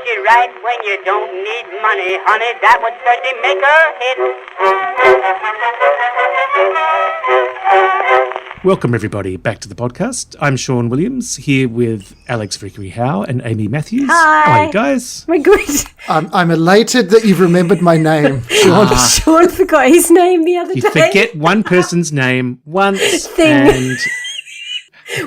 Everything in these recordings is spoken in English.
you right when you don't need money, honey. That would certainly make a hit. Welcome, everybody, back to the podcast. I'm Sean Williams, here with Alex Vickery Howe and Amy Matthews. Hi. How are you guys? My good. I'm elated that you've remembered my name, Sean. Sean forgot his name the other You day. forget one person's name once, Thing. and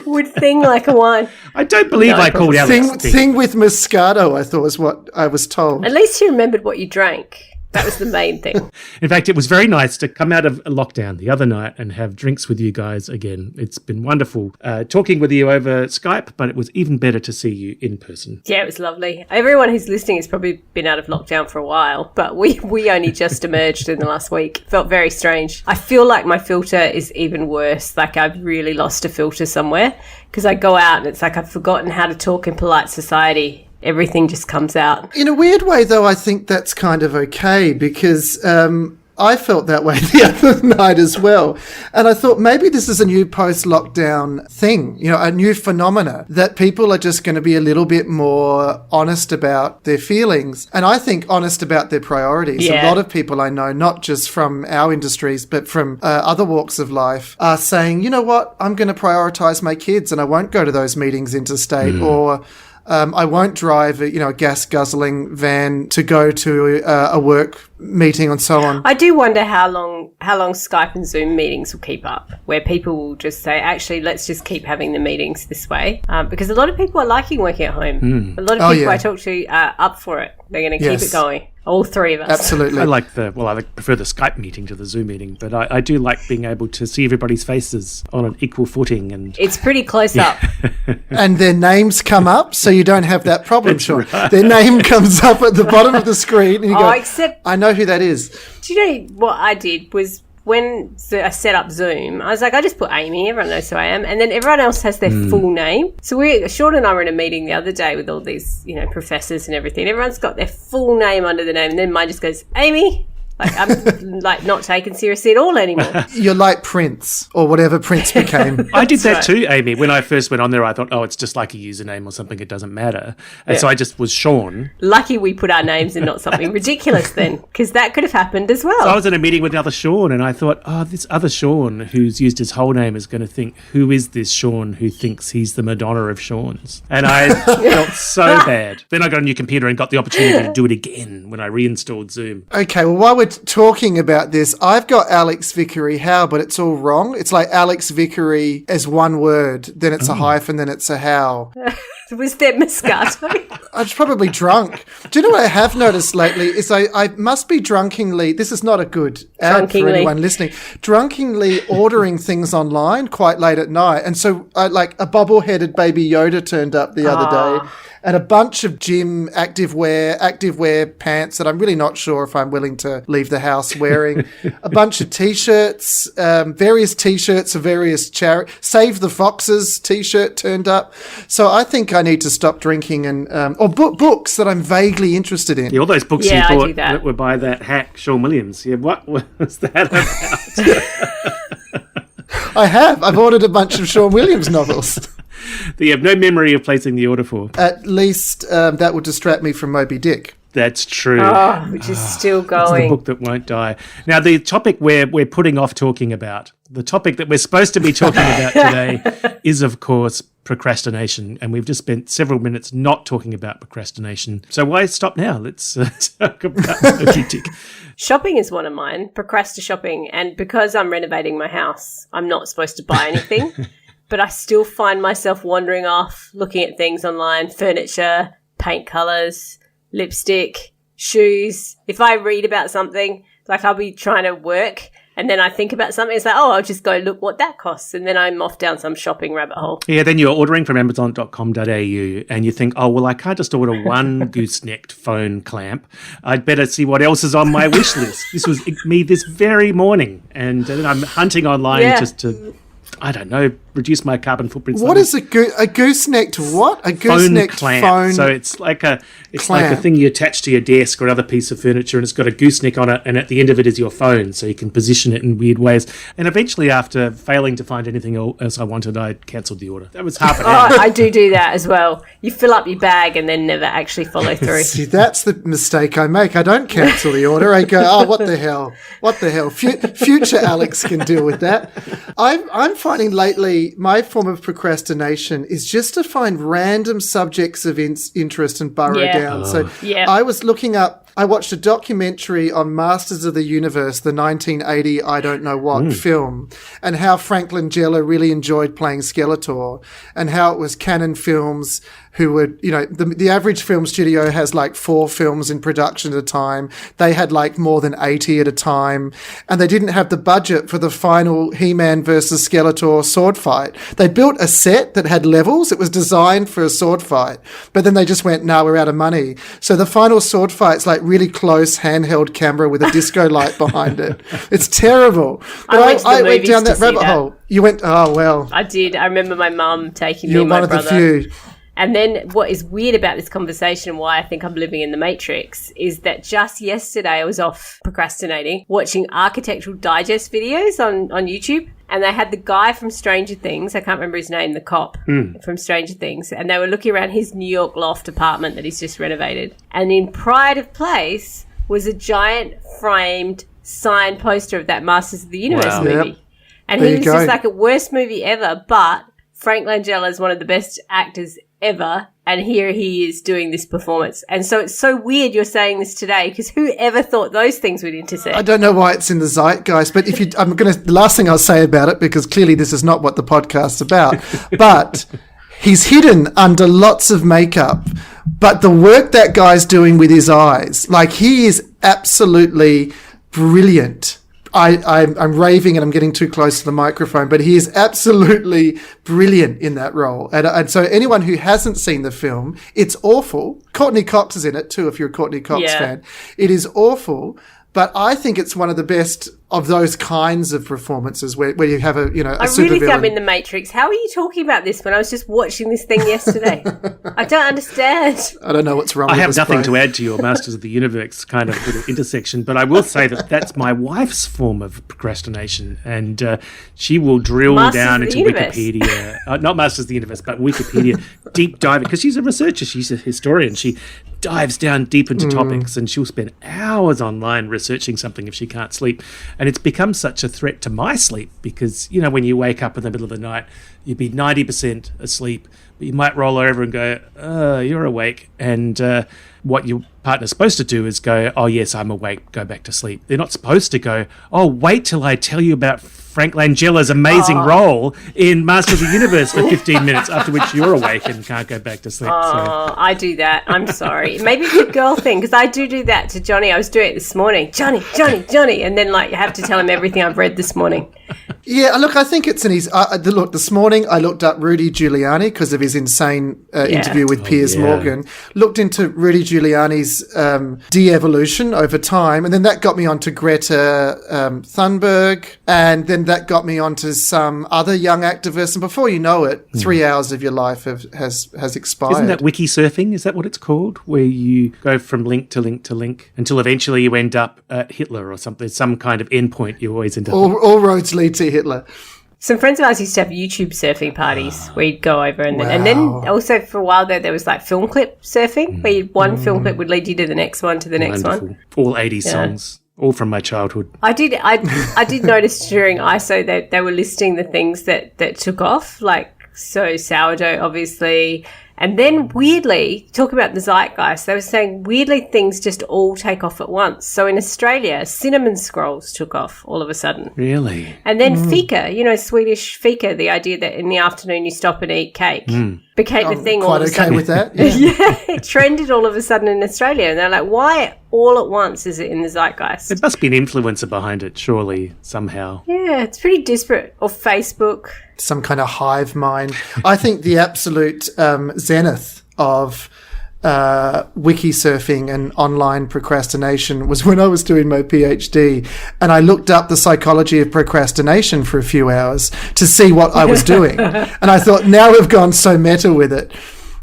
Would thing like a wine. I don't believe I called Alex Thing with Moscato, I thought was what I was told. At least you remembered what you drank. That was the main thing. In fact, it was very nice to come out of lockdown the other night and have drinks with you guys again. It's been wonderful talking with you over Skype, but it was even better to see you in person. Yeah, it was lovely. Everyone who's listening has probably been out of lockdown for a while, but we only just emerged in the last week. Felt very strange. I feel like my filter is even worse. Like I've really lost a filter somewhere because I go out and it's like I've forgotten how to talk in polite society. Everything just comes out. In a weird way, though, I think that's kind of okay because I felt that way the other night as well. And I thought maybe this is a new post-lockdown thing, you know, a new phenomena that people are just going to be a little bit more honest about their feelings. And I think honest about their priorities. Yeah. A lot of people I know, not just from our industries, but from other walks of life, are saying, you know what, I'm going to prioritize my kids and I won't go to those meetings interstate or... I won't drive a gas-guzzling van to go to a work meeting and so on. I do wonder how long Skype and Zoom meetings will keep up, where people will just say, actually, let's just keep having the meetings this way. Because a lot of people are liking working at home. A lot of people I talk to are up for it. They're going to keep it going. All three of us. Absolutely. I prefer the Skype meeting to the Zoom meeting, but I do like being able to see everybody's faces on an equal footing. And it's pretty close up. And their names come up, so you don't have that problem, Sean. Right. Their name comes up at the bottom of the screen, and you go, except... I know who that is. Do you know what I did was when I set up Zoom, I was like, I just put Amy, everyone knows who I am, and then everyone else has their full name. So Sean and I were in a meeting the other day with all these, professors and everything. Everyone's got their full name under the name, and then mine just goes, Amy. Like, I'm like not taken seriously at all anymore. You're like Prince, or whatever Prince became. I did that too, Amy. When I first went on there, I thought, it's just like a username or something. It doesn't matter. And so I just was Sean. Lucky we put our names and not something ridiculous then, because that could have happened as well. So I was in a meeting with another Sean, and I thought, this other Sean who's used his whole name is going to think, who is this Sean who thinks he's the Madonna of Sean's? And I felt so bad. Then I got a new computer and got the opportunity to do it again when I reinstalled Zoom. Okay, well, while we're talking about this, I've got Alex Vickery Howe, but it's all wrong. It's like Alex Vickery as one word, then it's a hyphen, then it's a Howe. Was there Moscato? I was probably drunk. Do you know what I have noticed lately is I must be drunkenly, this is not a good ad for anyone listening, drunkenly ordering things online quite late at night. And so like a bobble-headed baby Yoda turned up the other day and a bunch of gym activewear pants that I'm really not sure if I'm willing to leave the house wearing, a bunch of T-shirts, various T-shirts of various charity, Save the Foxes T-shirt turned up. So I think I need to stop drinking and or books that I'm vaguely interested in. Yeah, all those books you bought that were by that hack, Sean Williams. Yeah, what was that about? I've ordered a bunch of Sean Williams novels. That you have no memory of placing the order for. At least that would distract me from Moby Dick. That's true. Which is still going. It's the book that won't die. Now, the topic we're putting off talking about, the topic that we're supposed to be talking about today is, of course, procrastination. And we've just spent several minutes not talking about procrastination. So why stop now? Let's talk about Moby Dick. Shopping is one of mine, procrastishopping. And because I'm renovating my house, I'm not supposed to buy anything. But I still find myself wandering off, looking at things online, furniture, paint colours, lipstick, shoes. If I read about something, like I'll be trying to work and then I think about something, it's like, I'll just go look what that costs. And then I'm off down some shopping rabbit hole. Yeah, then you're ordering from Amazon.com.au and you think, I can't just order one goosenecked phone clamp. I'd better see what else is on my wish list. This was me this very morning. And then I'm hunting online just to I don't know, reduce my carbon footprint. What is a goosenecked what? A goosenecked phone So it's like a clamp. thing you attach to your desk or another piece of furniture, and it's got a gooseneck on it, and at the end of it is your phone, so you can position it in weird ways. And eventually, after failing to find anything else I wanted, I cancelled the order. That was half an hour. I do that as well. You fill up your bag and then never actually follow through. See, that's the mistake I make. I don't cancel the order. I go, oh, what the hell? What the hell? Future Alex can deal with that. I'm finding lately my form of procrastination is just to find random subjects of interest and burrow down. So I was looking up, I watched a documentary on Masters of the Universe, the 1980 I don't know what film, and how Frank Langella really enjoyed playing Skeletor, and how it was Canon Films who were, you know, the average film studio has like 4 films in production at a time. They had like more than 80 at a time, and they didn't have the budget for the final He-Man versus Skeletor sword fight. They built a set that had levels. It was designed for a sword fight, but then they just went, no, we're out of money. So the final sword fight's like really close handheld camera with a disco light behind it. It's terrible. But I went down that rabbit hole. You went, oh, well. I did. I remember my mum taking me You're and my one brother. of the few. And then what is weird about this conversation, why I think I'm living in the Matrix, is that just yesterday I was off procrastinating, watching Architectural Digest videos on YouTube. And they had the guy from Stranger Things, I can't remember his name, the cop from Stranger Things, and they were looking around his New York loft apartment that he's just renovated. And in Pride of Place was a giant framed signed poster of that Masters of the Universe movie. Yep. And he was just like a worst movie ever, but Frank Langella is one of the best actors ever, and here he is doing this performance. And so it's so weird you're saying this today, because who ever thought those things would intersect? I don't know why it's in the zeitgeist, but the last thing I'll say about it, because clearly this is not what the podcast's about, but he's hidden under lots of makeup. But the work that guy's doing with his eyes, like, he is absolutely brilliant. I'm raving and I'm getting too close to the microphone, but he is absolutely brilliant in that role. And so anyone who hasn't seen the film, it's awful. Courtney Cox is in it too, if you're a Courtney Cox fan. It is awful, but I think it's one of the best of those kinds of performances where you have a I really think I'm in the Matrix. How are you talking about this when I was just watching this thing yesterday? I don't understand. I don't know what's wrong I with have this nothing brain. to add to your Masters of the Universe kind of little intersection, but I will say that that's my wife's form of procrastination, and she will drill Masters down of the into Universe. Wikipedia, not Masters of the Universe, but Wikipedia, deep diving, because she's a researcher, she's a historian, she dives down deep into topics, and she'll spend hours online researching something if she can't sleep, and it's become such a threat to my sleep, because, you know, when you wake up in the middle of the night, you'd be 90% asleep, but you might roll over and go, you're awake, and what your partner's supposed to do is go, oh yes, I'm awake, go back to sleep. They're not supposed to go, oh, wait till I tell you about Frank Langella's amazing role in Master of the Universe for 15 minutes, after which you're awake and can't go back to sleep. Oh, I do that. I'm sorry. Maybe it's a girl thing, because I do that to Johnny. I was doing it this morning. Johnny. And then, like, you have to tell him everything I've read this morning. Yeah, look, I think it's an easy... look, this morning I looked up Rudy Giuliani because of his insane interview with Piers Morgan. Looked into Rudy Giuliani's de-evolution over time, and then that got me onto Greta Thunberg, and then that got me onto some other young activists, and before you know it, 3 hours of your life has expired. Isn't that Wikisurfing? Is that what it's called? Where you go from link to link to link until eventually you end up at Hitler or something, some kind of endpoint you always end up at. All roads lead to Hitler. Some friends of ours used to have YouTube surfing parties where you'd go over and then also for a while there was like film clip surfing where one film clip would lead you to the next one to the next one. All 80s songs, all from my childhood. I did notice during ISO that they were listing the things that took off, like sourdough obviously. And then weirdly, talk about the zeitgeist, they were saying weirdly things just all take off at once. So in Australia, cinnamon scrolls took off all of a sudden. Really? And then fika, Swedish fika, the idea that in the afternoon you stop and eat cake, became a thing all of a sudden. Quite okay with that? Yeah. It trended all of a sudden in Australia. And they're like, why all at once is it in the zeitgeist? There must be an influencer behind it, surely, somehow. Yeah, it's pretty disparate. Or Facebook. Some kind of hive mind. I think the absolute zenith of Wikisurfing and online procrastination was when I was doing my PhD, and I looked up the psychology of procrastination for a few hours to see what I was doing. And I thought, now we've gone so meta with it.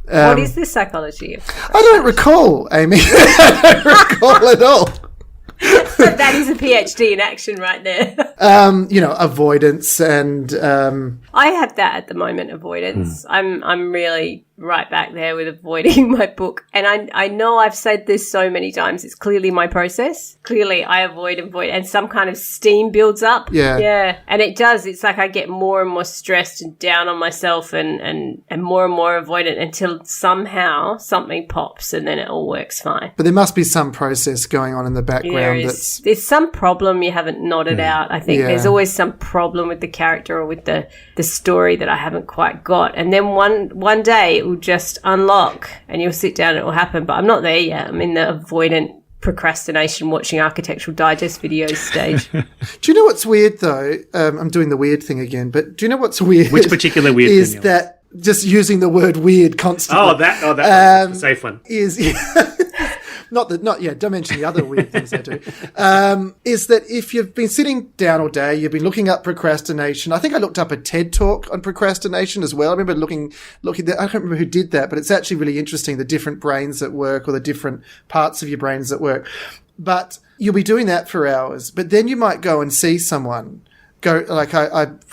What is the psychology of I don't recall, Amy. I don't recall at all. That is a PhD in action right there. Avoidance and... I have that at the moment, avoidance. I'm really right back there with avoiding my book. And I know I've said this so many times. It's clearly my process. Clearly I avoid, and some kind of steam builds up. Yeah. Yeah. And it does. It's like I get more and more stressed and down on myself and more avoidant until somehow something pops and then it all works fine. But there must be some process going on in the background there's some problem you haven't knotted out. I think there's always some problem with the character or with the story that I haven't quite got. And then one day it will just unlock and you'll sit down and it will happen. But I'm not there yet. I'm in the avoidant procrastination watching Architectural Digest videos stage. Do you know what's weird though? I'm doing the weird thing again, but do you know what's weird? Which particular weird is thing? That just using the word weird constantly. That one's a safe one. Don't mention the other weird things I do. Is that if you've been sitting down all day, you've been looking up procrastination. I think I looked up a TED talk on procrastination as well. I remember looking I can't remember who did that, but it's actually really interesting, the different brains at work or the different parts of your brains at work. But you'll be doing that for hours, but then you might go and see someone. I've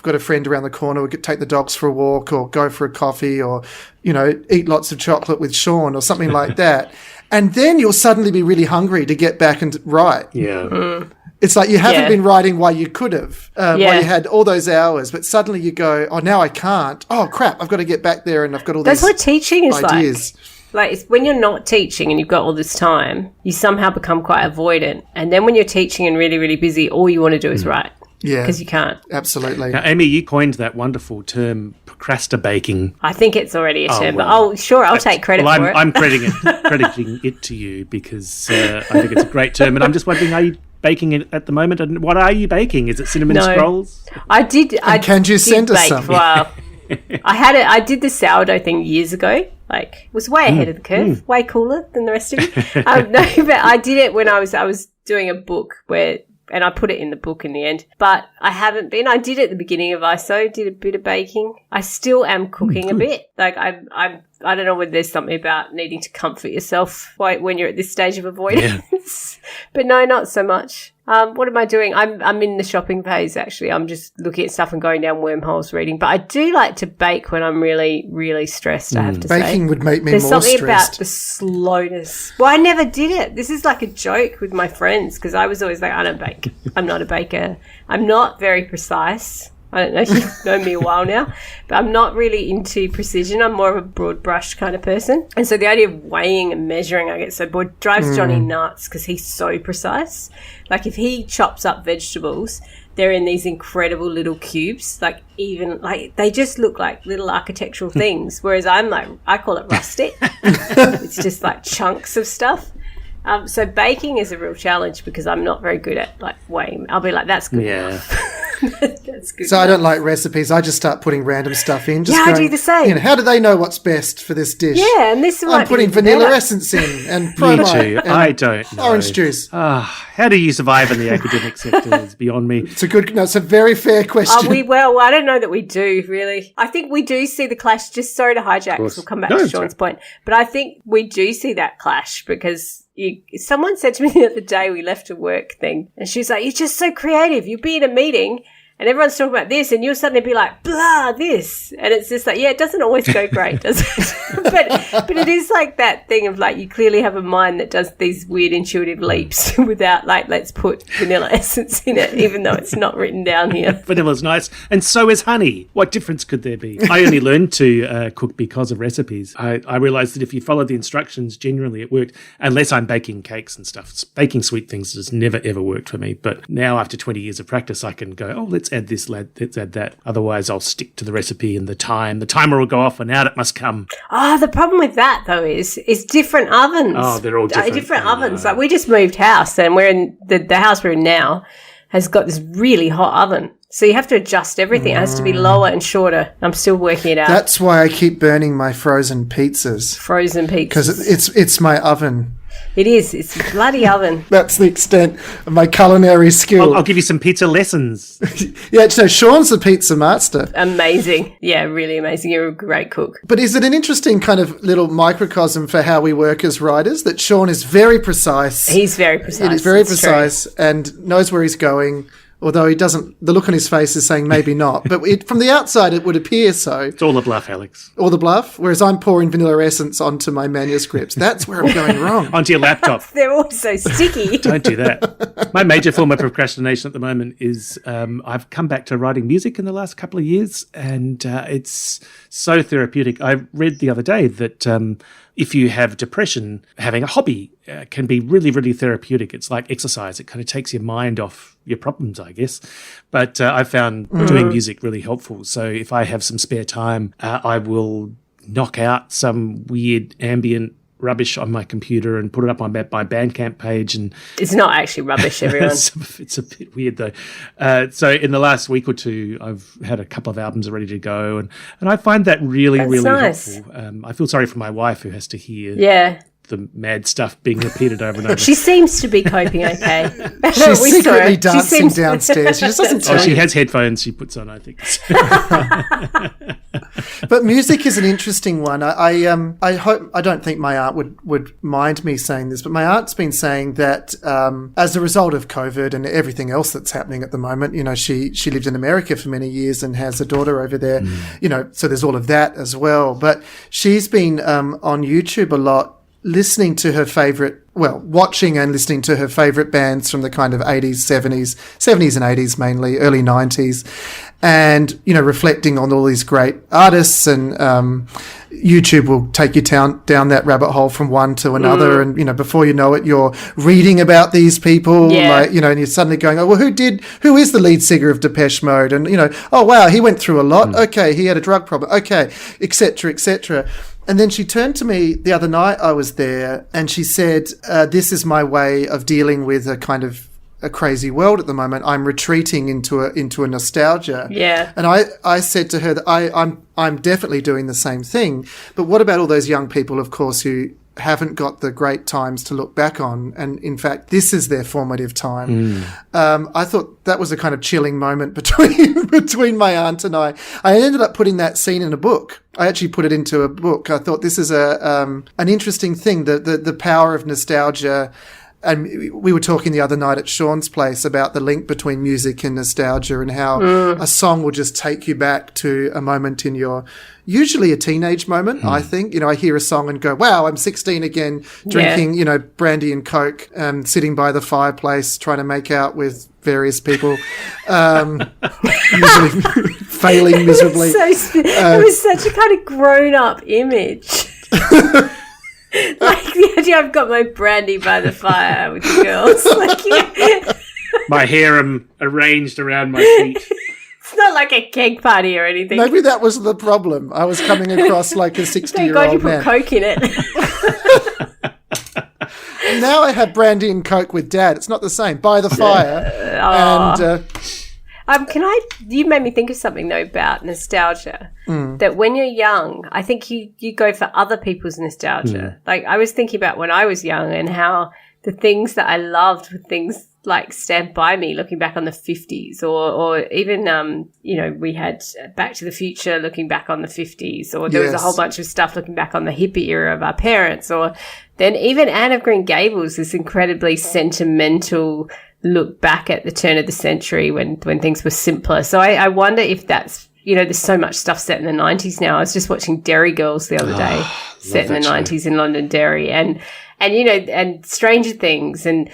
got a friend around the corner. We could take the dogs for a walk or go for a coffee or, eat lots of chocolate with Sean or something like that. And then you'll suddenly be really hungry to get back and write. Yeah. Mm. It's like you haven't been writing while you could have, while you had all those hours, but suddenly you go, oh, now I can't. Oh, crap, I've got to get back there and I've got all these That's what teaching is ideas. Like, it's when you're not teaching and you've got all this time, you somehow become quite avoidant. And then when you're teaching and really, really busy, all you want to do is write. Yeah. Because you can't. Absolutely. Now, Amy, you coined that wonderful term, procrastibaking. I think it's already a term, but I'll take credit for it. I'm crediting it to you because I think it's a great term. And I'm just wondering, are you baking it at the moment? And what are you baking? Is it cinnamon scrolls? I did. Can you send us some? I did the sourdough thing years ago. Like, was way ahead of the curve, way cooler than the rest of you. But I did it when I was doing a book and I put it in the book in the end. But I haven't been. I did it at the beginning of ISO, did a bit of baking. I still am cooking a bit. Like I don't know whether there's something about needing to comfort yourself when you're at this stage of avoidance. Yeah. But no, not so much. What am I doing? I'm in the shopping phase, actually. I'm just looking at stuff and going down wormholes reading. But I do like to bake when I'm really, really stressed, I have to say. Baking would make me There's more stressed. something about the slowness. Well, I never did it. This is like a joke with my friends because I was always like, I don't bake. I'm not a baker. I'm not very precise. I don't know if you've known me a while now, but I'm not really into precision. I'm more of a broad brush kind of person. And so the idea of weighing and measuring, I get so bored, drives Johnny nuts because he's so precise. Like if he chops up vegetables, they're in these incredible little cubes, they just look like little architectural things. Whereas I'm like, I call it rustic. It's just like chunks of stuff. So baking is a real challenge because I'm not very good at weighing. I'll be like, that's good enough. That's good. So I don't like recipes. I just start putting random stuff in. I do the same. How do they know what's best for this dish? Yeah, and this I'm putting vanilla essence in and promite. And I don't know. Orange juice. How do you survive in the academic sector is beyond me. It's a very fair question. I don't know that we do, really. I think we do see the clash. Just sorry to hijack, because we'll come back to Sean's point. But I think we do see that clash because someone said to me the other day, we left a work thing, and she's like, you're just so creative. You'll be in a meeting and everyone's talking about this and you'll suddenly be like, blah, this. And it's just like, it doesn't always go great, does it? but it is like that thing of you clearly have a mind that does these weird intuitive leaps without let's put vanilla essence in it, even though it's not written down here. Vanilla's nice. And so is honey. What difference could there be? I only learned to cook because of recipes. I realized that if you follow the instructions, generally it worked, unless I'm baking cakes and stuff. Baking sweet things has never, ever worked for me. But now after 20 years of practice, I can go, let's add this, let's add that. Otherwise, I'll stick to the recipe and the time. The timer will go off and out it must come. The problem with that, though, is different ovens. They're all different. Different ovens. We just moved house and we're in the house we're in now has got this really hot oven. So you have to adjust everything. It has to be lower and shorter. I'm still working it out. That's why I keep burning my frozen pizzas. Frozen pizzas. Because it's my oven. It is. It's a bloody oven. That's the extent of my culinary skill. I'll give you some pizza lessons. Yeah, so Sean's the pizza master. Amazing. Yeah, really amazing. You're a great cook. But is it an interesting kind of little microcosm for how we work as writers, that Sean is very precise? He's very precise. He's very precise and knows where he's going. Although he doesn't, the look on his face is saying maybe not. But from the outside, it would appear so. It's all a bluff, Alex. All the bluff? Whereas I'm pouring vanilla essence onto my manuscripts. That's where I'm going wrong. Onto your laptop. They're all so sticky. Don't do that. My major form of procrastination at the moment is I've come back to writing music in the last couple of years, and it's so therapeutic. I read the other day that if you have depression, having a hobby can be really, really therapeutic. It's like exercise. It kind of takes your mind off your problems, I guess. But I found doing music really helpful. So if I have some spare time, I will knock out some weird ambient rubbish on my computer and put it up on my Bandcamp page. And it's not actually rubbish, everyone. It's a bit weird, though. So in the last week or two, I've had a couple of albums ready to go. And I find that really, really nice. helpful. I feel sorry for my wife who has to hear the mad stuff being repeated over and over. She seems to be coping okay. She's secretly dancing downstairs. She just doesn't tell she you. has headphones she puts on, I think. But music is an interesting one. I don't think my aunt would mind me saying this, but my aunt's been saying that as a result of COVID and everything else that's happening at the moment, you know, she lived in America for many years and has a daughter over there, you know, so there's all of that as well. But she's been on YouTube a lot, listening to her watching and listening to her favourite bands from the kind of 80s, 70s and 80s mainly, early 90s, and, you know, reflecting on all these great artists, and YouTube will take you down that rabbit hole from one to another, and, you know, before you know it, you're reading about these people, like, you know, and you're suddenly going, oh, well, who is the lead singer of Depeche Mode? And, you know, oh, wow, he went through a lot. Okay, he had a drug problem. Okay, etc., etc. And then she turned to me the other night, I was there, and she said, this is my way of dealing with a kind of a crazy world at the moment. I'm retreating into a nostalgia. Yeah. And I said to her that I'm definitely doing the same thing. But what about all those young people, of course, who haven't got the great times to look back on, and in fact this is their formative time. I thought that was a kind of chilling moment between my aunt and I ended up putting that scene in a book. I actually put it into a book. I thought this is an interesting thing, the power of nostalgia. And we were talking the other night at Sean's place about the link between music and nostalgia, and how a song will just take you back to a moment in your, usually a teenage moment, I think. You know, I hear a song and go, wow, I'm 16 again, drinking, you know, brandy and Coke, sitting by the fireplace, trying to make out with various people, usually failing miserably. It was such a kind of grown-up image. Like the idea, I've got my brandy by the fire with the girls. Like, my harem arranged around my feet. It's not like a keg party or anything. Maybe that was the problem. I was coming across like a 60-year-old man. Thank God you put Coke in it. Now I have brandy and Coke with Dad. It's not the same. By the fire. You made me think of something, though, about nostalgia. That when you're young, I think you go for other people's nostalgia. Like, I was thinking about when I was young and how the things that I loved were things like Stand By Me, looking back on the 50s, or even, you know, we had Back to the Future looking back on the 50s, or there was a whole bunch of stuff looking back on the hippie era of our parents, or then even Anne of Green Gables, this incredibly sentimental look back at the turn of the century when things were simpler. So I wonder if that's, you know, there's so much stuff set in the 90s now. I was just watching Derry Girls the other day, set in the 90s in Londonderry, and you know, and Stranger Things, and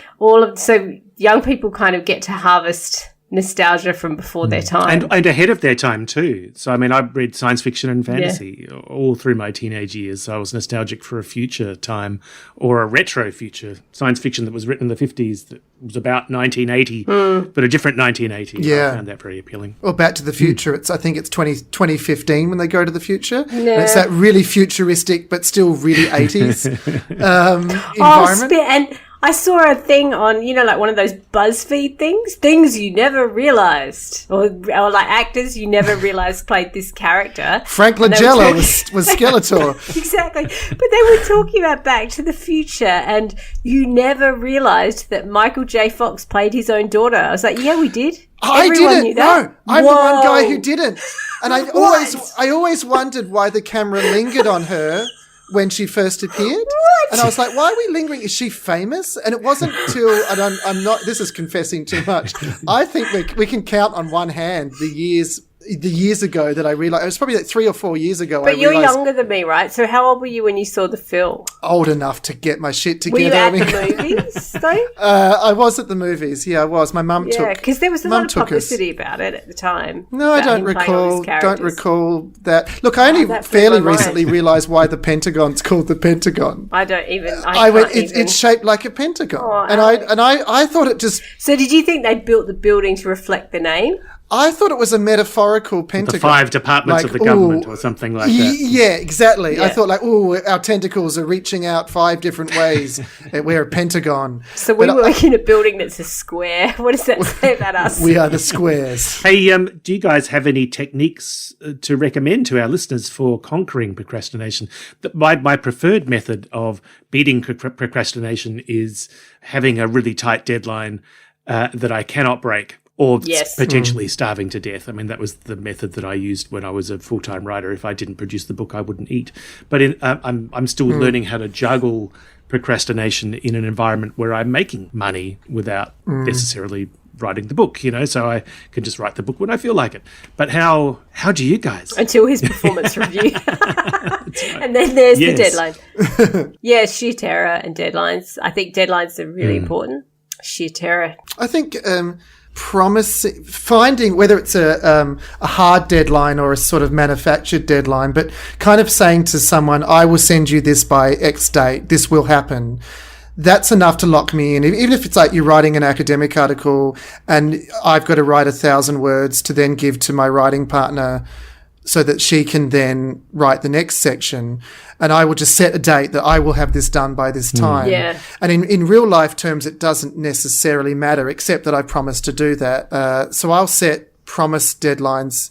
so young people kind of get to harvest nostalgia from before their time. And ahead of their time too. So, I mean, I read science fiction and fantasy all through my teenage years. So I was nostalgic for a future time, or a retro future. Science fiction that was written in the 50s that was about 1980, but a different 1980. Yeah. I found that very appealing. Or Back to the Future. I think it's 2015 when they go to the future. Yeah. And it's that really futuristic but still really 80s environment. And I saw a thing on, like one of those BuzzFeed things you never realised, or like actors you never realised played this character. Frank Langella was Skeletor. Exactly. But they were talking about Back to the Future, and you never realised that Michael J. Fox played his own daughter. I was like, yeah, we did. Everyone knew that. No, I'm the one guy who didn't. And I always wondered why the camera lingered on her when she first appeared. What? And I was like, why are we lingering? Is she famous? And it wasn't till, and I'm not, this is confessing too much. I think we can count on one hand the years ago that I realized. It was probably like 3 or 4 years ago. But you're younger than me, right? So how old were you when you saw the film? Old enough to get my shit together. Were you at the movies, though? I was at the movies. Yeah, I was. My mum took. Yeah, because there was a lot of publicity about it at the time. No, I don't recall. Don't recall that. Look, I only fairly recently realised why the Pentagon's called the Pentagon. I don't even. It's shaped like a pentagon, and I thought it just. So did you think they built the building to reflect the name? I thought it was a metaphorical pentagon. The 5 departments of the government or something like that. Yeah, exactly. Yeah. I thought our tentacles are reaching out 5 different ways. We're a pentagon. So we work in a building that's a square. What does that say about us? We are the squares. Hey, do you guys have any techniques to recommend to our listeners for conquering procrastination? My preferred method of beating procrastination is having a really tight deadline that I cannot break. Or potentially starving to death. I mean, that was the method that I used when I was a full-time writer. If I didn't produce the book, I wouldn't eat. But I'm still learning how to juggle procrastination in an environment where I'm making money without necessarily writing the book, so I can just write the book when I feel like it. But how do you guys? Until his performance review. Right. And then there's the deadline. Yeah, sheer terror and deadlines. I think deadlines are really important. Sheer terror. I think... finding whether it's a hard deadline or a sort of manufactured deadline, but kind of saying to someone, I will send you this by X date, this will happen. That's enough to lock me in. Even if it's like you're writing an academic article and I've got to write 1,000 words to then give to my writing partner so that she can then write the next section. And I will just set a date that I will have this done by this time. Yeah. And in real life terms, it doesn't necessarily matter, except that I promised to do that. So I'll set promised deadlines,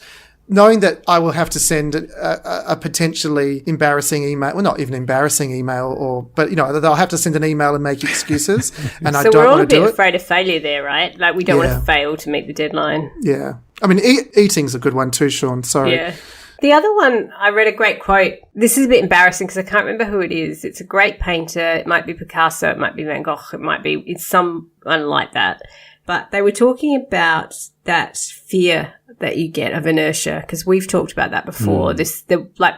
knowing that I will have to send a potentially embarrassing email. Well, not even embarrassing email, but they'll have to send an email and make excuses. And I don't want to do it. So we're all a bit afraid of failure there, right? Like we don't want to fail to meet the deadline. Yeah. I mean, eating's a good one too, Sean. Sorry. Yeah. The other one, I read a great quote. This is a bit embarrassing because I can't remember who it is. It's a great painter. It might be Picasso. It might be Van Gogh. It's someone like that. But they were talking about that fear that you get of inertia, because we've talked about that before.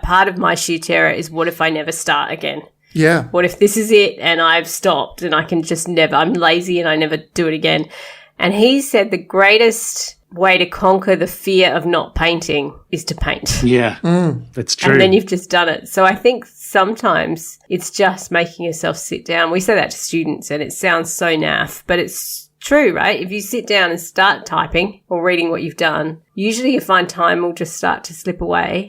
Part of my sheer terror is, what if I never start again? Yeah. What if this is it and I've stopped and I can just never, I'm lazy and I never do it again. And he said the greatest way to conquer the fear of not painting is to paint. Yeah, that's true. And then you've just done it. So I think sometimes it's just making yourself sit down. We say that to students and it sounds so naff, but it's true, right? If you sit down and start typing or reading what you've done, usually you find time will just start to slip away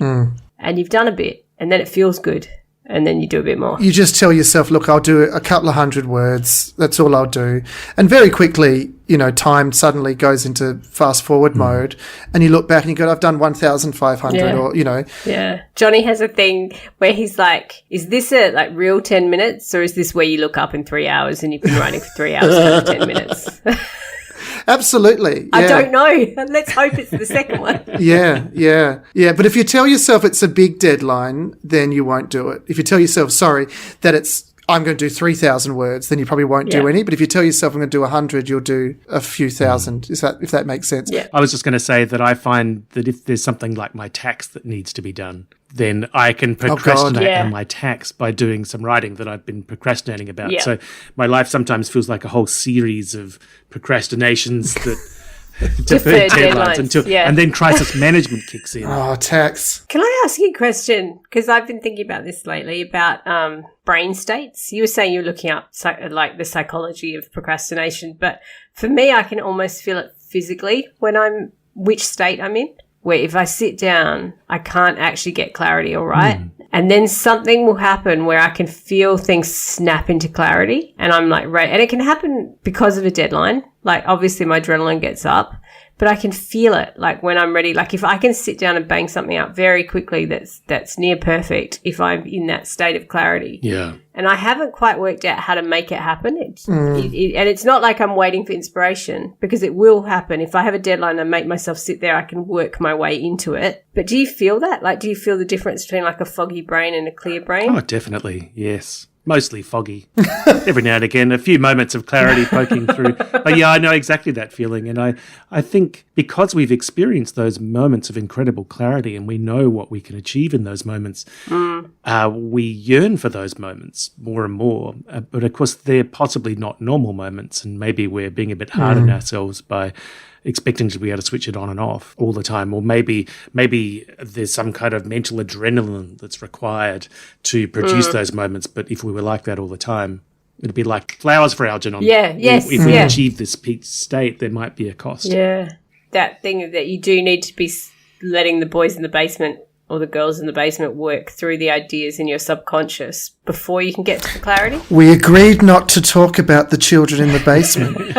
and you've done a bit and then it feels good. And then you do a bit more. You just tell yourself, look, I'll do a couple of 100 words. That's all I'll do. And very quickly, time suddenly goes into fast forward mode. And you look back and you go, I've done 1,500 or. Yeah. Johnny has a thing where he's like, is this a real 10 minutes or is this where you look up in 3 hours and you've been writing for 3 hours for 10 minutes? Absolutely. Yeah. I don't know. Let's hope it's the second one. Yeah. But if you tell yourself it's a big deadline, then you won't do it. If you tell yourself, that I'm going to do 3,000 words, then you probably won't do any. But if you tell yourself I'm going to do 100, you'll do a few thousand. If that makes sense? Yeah. I was just going to say that I find that if there's something like my tax that needs to be done, then I can procrastinate on my tax by doing some writing that I've been procrastinating about. So my life sometimes feels like a whole series of procrastinations that deferred deadlines and then crisis management kicks in. Oh, tax. Can I ask you a question? Because I've been thinking about this lately, about brain states. You were saying you were looking up the psychology of procrastination, but for me, I can almost feel it physically which state I'm in. Where if I sit down, I can't actually get clarity or write. And then something will happen where I can feel things snap into clarity, and I'm like, right. And it can happen because of a deadline. Like, obviously my adrenaline gets up, but I can feel it. Like, when I'm ready, like if I can sit down and bang something out very quickly that's near perfect, if I'm in that state of clarity. Yeah. And I haven't quite worked out how to make it happen. And it's not like I'm waiting for inspiration, because it will happen. If I have a deadline and make myself sit there, I can work my way into it. But do you feel that? Like, do you feel the difference between like a foggy brain and a clear brain? Oh, definitely. Yes. Mostly foggy. Every now and again, a few moments of clarity poking through. But yeah, I know exactly that feeling. And I think because we've experienced those moments of incredible clarity and we know what we can achieve in those moments, we yearn for those moments more and more. But of course, they're possibly not normal moments. And maybe we're being a bit hard on ourselves by expecting to be able to switch it on and off all the time. Or maybe there's some kind of mental adrenaline that's required to produce those moments. But if we were like that all the time, it'd be like flowers for Algernon. Yeah, yes. If we achieve this peak state, there might be a cost. Yeah. That thing that you do need to be letting the boys in the basement or the girls in the basement work through the ideas in your subconscious before you can get to the clarity. We agreed not to talk about the children in the basement.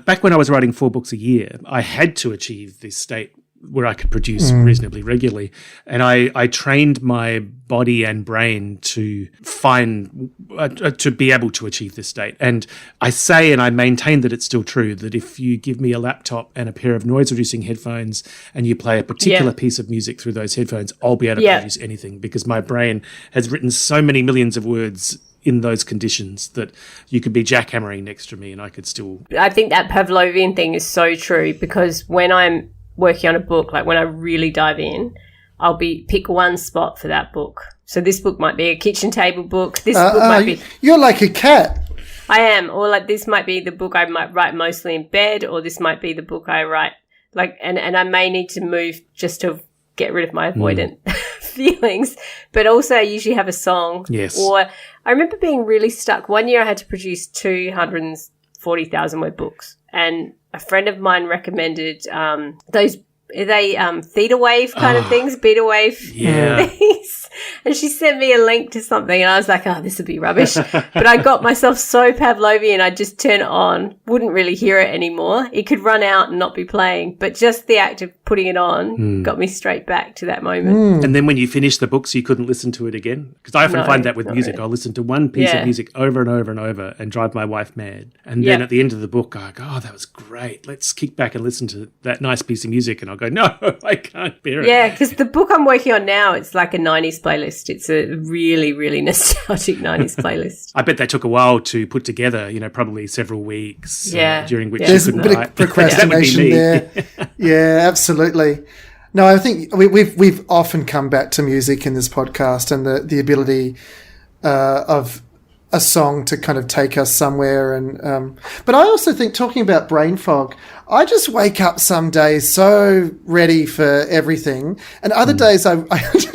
Back when I was writing 4 books a year, I had to achieve this state where I could produce reasonably regularly. And I trained my body and brain to to be able to achieve this state. And I say, and I maintain that it's still true, that if you give me a laptop and a pair of noise-reducing headphones and you play a particular piece of music through those headphones, I'll be able to produce anything, because my brain has written so many millions of words in those conditions that you could be jackhammering next to me and I could still... I think that Pavlovian thing is so true, because when I'm working on a book, like when I really dive in, I'll pick one spot for that book. So this book might be a kitchen table book. This book might be... You're like a cat. I am. Or like this might be the book I might write mostly in bed, or this might be the book I write like, and I may need to move just to get rid of my avoidant feelings, but also I usually have a song. Yes. Or I remember being really stuck. One year I had to produce 240,000 word books, and a friend of mine recommended those, are they theta wave kind of things, beta wave things. And she sent me a link to something, and I was like, oh, this would be rubbish. But I got myself so Pavlovian, I'd just turn it on, wouldn't really hear it anymore. It could run out and not be playing, but just the act of putting it on got me straight back to that moment. And then when you finish the books, you couldn't listen to it again? Because I often find that with music. I'll listen to one piece of music over and over and over and drive my wife mad. And then at the end of the book, I go, oh, that was great. Let's kick back and listen to that nice piece of music. And I'll go, no, I can't bear it. Yeah, because the book I'm working on now, it's like a 90s playlist. It's a really, really nostalgic 90s playlist. I bet that took a while to put together, probably several weeks during which there's you a bit of procrastination there. Yeah, absolutely. No, I think we've often come back to music in this podcast, and the ability of a song to kind of take us somewhere. And but I also think, talking about brain fog, I just wake up some days so ready for everything, and other days I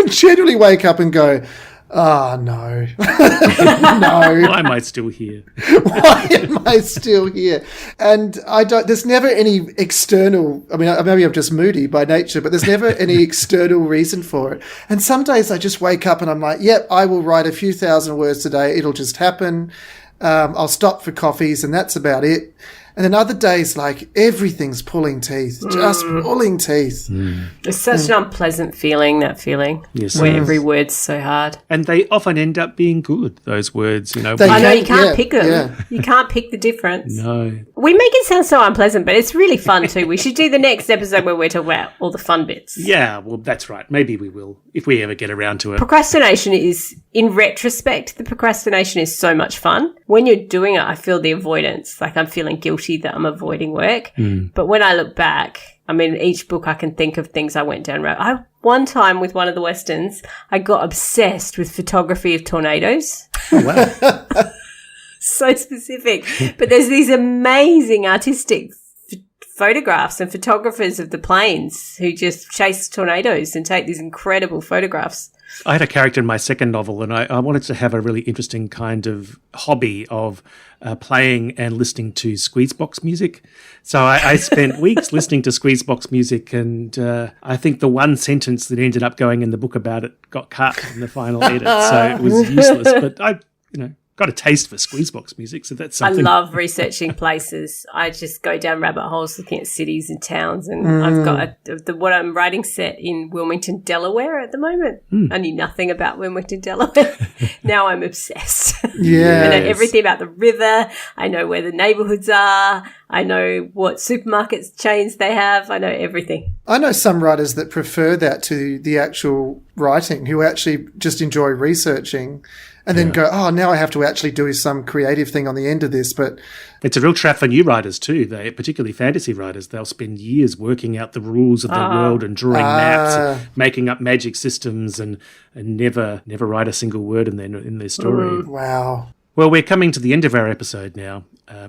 generally wake up and go, oh, no. No. Why am I still here? Why am I still here? And there's never any external, I mean, maybe I'm just moody by nature, but there's never any external reason for it. And some days I just wake up and I'm like, yep, I will write a few thousand words today. It'll just happen. I'll stop for coffees and that's about it. And then other days, like, everything's pulling teeth, just pulling teeth. It's such an unpleasant feeling, that feeling, where every word's so hard. And they often end up being good, those words, I know, you can't pick them. Yeah. You can't pick the difference. No. We make it sound so unpleasant, but it's really fun too. We should do the next episode where we're talking about all the fun bits. Yeah, well, that's right. Maybe we will, if we ever get around to it. Procrastination is, in retrospect, the procrastination is so much fun. When you're doing it, I feel the avoidance, like I'm feeling guilty that I'm avoiding work. But when I look back, I mean, each book I can think of things I went down road. One time with one of the Westerns, I got obsessed with photography of tornadoes. Oh, wow. So specific. But there's these amazing artistic photographs and photographers of the planes who just chase tornadoes and take these incredible photographs. I had a character in my second novel, and I wanted to have a really interesting kind of hobby of playing and listening to Squeezebox music. So I spent weeks listening to Squeezebox music, and I think the one sentence that ended up going in the book about it got cut in the final edit, so it was useless. But I, got a taste for Squeezebox music, so that's something. I love researching places. I just go down rabbit holes looking at cities and towns, and I've got what I'm writing set in Wilmington, Delaware at the moment. I knew nothing about Wilmington, Delaware. Now I'm obsessed. Yeah, I know everything about the river. I know where the neighborhoods are. I know what supermarkets chains they have. I know everything. I know some writers that prefer that to the actual writing, who actually just enjoy researching and then go, oh, now I have to actually do some creative thing on the end of this. But it's a real trap for new writers too. They, particularly fantasy writers, they'll spend years working out the rules of the world and drawing maps, and making up magic systems, and never write a single word in their story. Wow. Well, we're coming to the end of our episode now.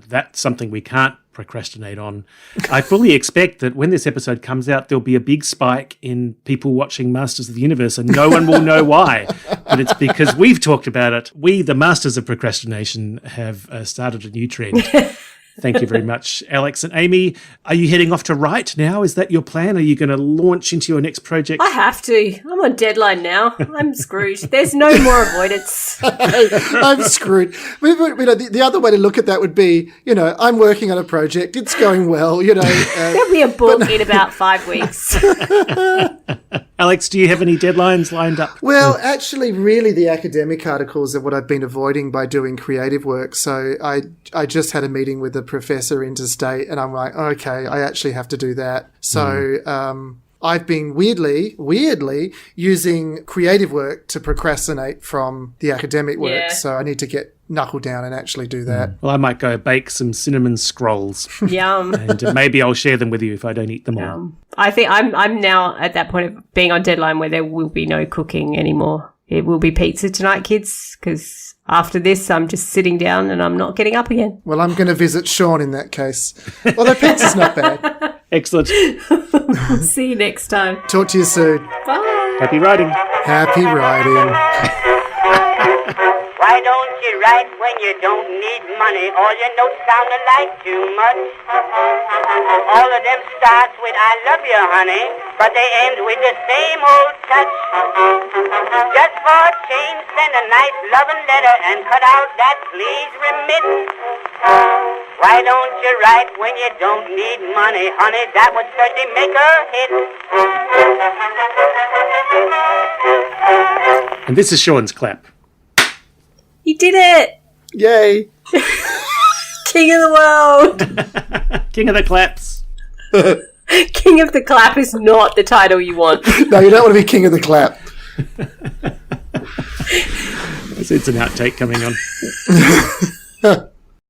That's something we can't procrastinate on. I fully expect that when this episode comes out, there'll be a big spike in people watching Masters of the Universe, and no one will know why. But it's because we've talked about it. We, the masters of procrastination, have started a new trend. Thank you very much, Alex and Amy. Are you heading off to write now? Is that your plan? Are you going to launch into your next project? I have to. I'm on deadline now. I'm screwed. There's no more avoidance. I'm screwed. The other way to look at that would be, I'm working on a project. It's going well, There'll be a book in about 5 weeks. Alex, do you have any deadlines lined up? Well, actually, really, the academic articles are what I've been avoiding by doing creative work. So I just had a meeting with a professor interstate, and I'm like, okay, I actually have to do that. So I've been weirdly using creative work to procrastinate from the academic work. Yeah. So I need to get knuckled down and actually do that. Well, I might go bake some cinnamon scrolls. Yum. And maybe I'll share them with you if I don't eat them all. I think I'm now at that point of being on deadline where there will be no cooking anymore. It will be pizza tonight, kids, because after this, I'm just sitting down and I'm not getting up again. Well, I'm going to visit Sean in that case. Although pizza's not bad. Excellent. See you next time. Talk to you soon. Bye. Happy writing. Happy writing. Why don't you write when you don't need money? All your notes sound alike too much. All of them starts with I love you, honey, but they end with the same old touch. Just for a change, send a nice loving letter and cut out that please remit. Why don't you write when you don't need money, honey? That would certainly make a hit. And this is Sean's clap. You did it! Yay. King of the world! King of the claps. King of the clap is not the title you want. No, you don't want to be king of the clap. It's an outtake coming on.